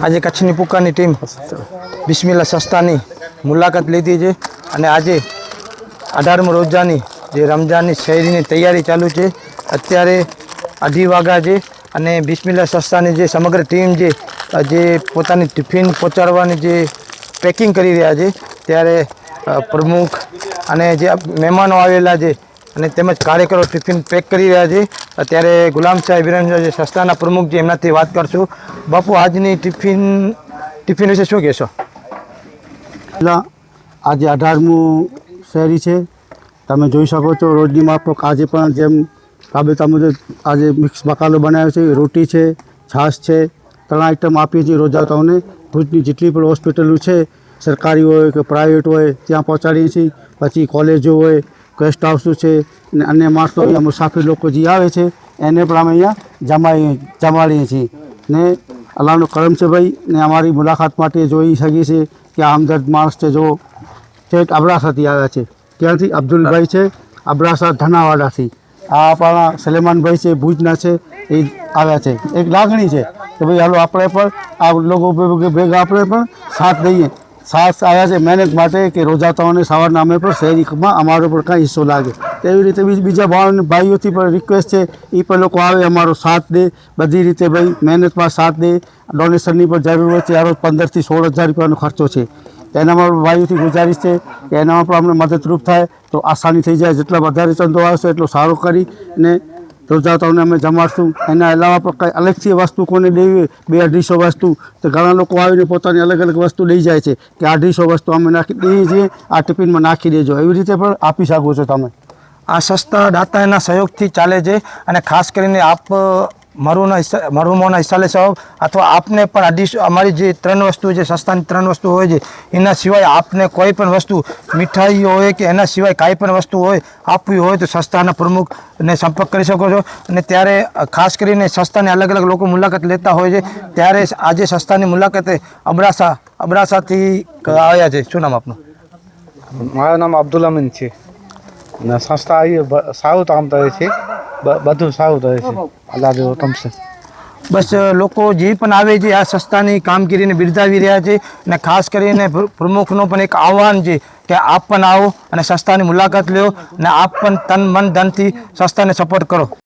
આજે કચ્છની પુકારની ટીમ બિસ્મિલ્લા સંસ્થાની મુલાકાત લીધી છે અને આજે 18મી રોજાની જે રમજાનની શહેરીની તૈયારી ચાલુ છે. અત્યારે 2:30 વાગ્યા છે અને બિસ્મિલ્લા સંસ્થાની જે સમગ્ર ટીમ જે પોતાની ટિફિન પહોંચાડવાની જે પેકિંગ કરી રહ્યા છે, ત્યારે પ્રમુખ અને જે મહેમાનો આવેલા છે અને તેમજ કાર્યકરો ટિફિન પેક કરી રહ્યા છે. અત્યારે ગુલામ સાહેબ વિરેન્દ્ર જે સંસ્થાના પ્રમુખ છે એમનાથી વાત કરશું. બાપુ, આજની ટિફિન વિશે શું કહેશો? આજે 18મું શહેરી છે. તમે જોઈ શકો છો રોજની માફક આજે પણ જેમ રાબેતા મુજબ આજે મિક્સ બકાલો બનાવ્યો છે, રોટી છે, છાશ છે, 3 આઈટમ આપીએ છીએ રોજાતાઓને. ભુજની જેટલી પણ હોસ્પિટલો છે, સરકારી હોય કે પ્રાઇવેટ હોય, ત્યાં પહોંચાડીએ છીએ. પછી કોલેજો હોય, ગેસ્ટ હાઉસો છે અને અન્ય માણસો અહીંયા મુસાફિર લોકો જે આવે છે એને પણ અમે અહીંયા જમાડીએ છીએ. ને અલ્લાહનો કરમ છે ભાઈ, ને અમારી મુલાકાત માટે જોઈ શકીએ છીએ કે આ હમદર્દ માણસ છે. જો ઠેઠ અબડાસાથી આવ્યા છે. ત્યાંથી અબ્દુલભાઈ છે, અબડાસા ધનાવાડાથી. આ આપણા સલેમાનભાઈ છે, ભુજના છે, એ આવ્યા છે. એક લાગણી છે કે ભાઈ હાલો આપણે પણ આ લોકો ભેગા આપણે પણ સાથ દઈએ. સાથ આવ્યા છે મહેનત માટે કે રોજાતાઓને સવારના અમે પણ શહેરીમાં અમારો પણ કાંઈ હિસ્સો લાગે. તેવી રીતે બીજા ભાઈઓથી પણ રિક્વેસ્ટ છે, એ પણ લોકો આવે, અમારો સાથ દે, બધી રીતે ભાઈ મહેનતમાં સાથ દે. ડોનેશનની પણ જરૂર હોય છે. આ રોજ 15,000 થી 16,000 રૂપિયાનો ખર્ચો છે. એનામાં ભાઈઓથી ગુજારિશ છે કે એનામાં પણ અમને મદદરૂપ થાય તો આસાની થઈ જાય. જેટલા વધારે ચંદો આવશે એટલો સારો કરી અને રોજાતાઓને અમે જમાડશું. એના અલાવા પણ કંઈ અલગથી વસ્તુ કોને દેવી, 200-250 વસ્તુ, તો ઘણા લોકો આવીને પોતાની અલગ અલગ વસ્તુ લઈ જાય છે કે 250 વસ્તુ અમે નાખી દઈએ છીએ, આ ટિફિનમાં નાખી દેજો. એવી રીતે પણ આપી શકો છો તમે. આ સંસ્થા દાતાના સહયોગથી ચાલે છે અને ખાસ કરીને આપ મરહુમોના હિસાલે સાહેબ અથવા આપને પણ અમારી જે 3 વસ્તુ છે, સંસ્થાની 3 વસ્તુ હોય છે, એના સિવાય આપને કોઈ પણ વસ્તુ મીઠાઈ હોય કે એના સિવાય કાંઈ પણ વસ્તુ હોય આપવી હોય તો સંસ્થાના પ્રમુખને સંપર્ક કરી શકો છો. અને ત્યારે ખાસ કરીને સંસ્થાની અલગ અલગ લોકો મુલાકાત લેતા હોય છે. ત્યારે આજે સંસ્થાની મુલાકાતે અબડાસાથી આવ્યા છે. શું નામ આપનું? મારું નામ અબ્દુલ અમીન છે. ને સંસ્થા અહીં સારું કામ કરે છે, બધું સારું રહે છે. અલ્લાહ દેવો તમસે. બસ લોકો જે પણ આવે છે આ સંસ્થાની કામગીરીને બિરદાવી રહ્યા છે. અને ખાસ કરીને પ્રમુખનો પણ એક આહ્વાન છે કે આપ પણ આવો અને સંસ્થાની મુલાકાત લો અને આપ પણ તન મન ધનથી સંસ્થાને સપોર્ટ કરો.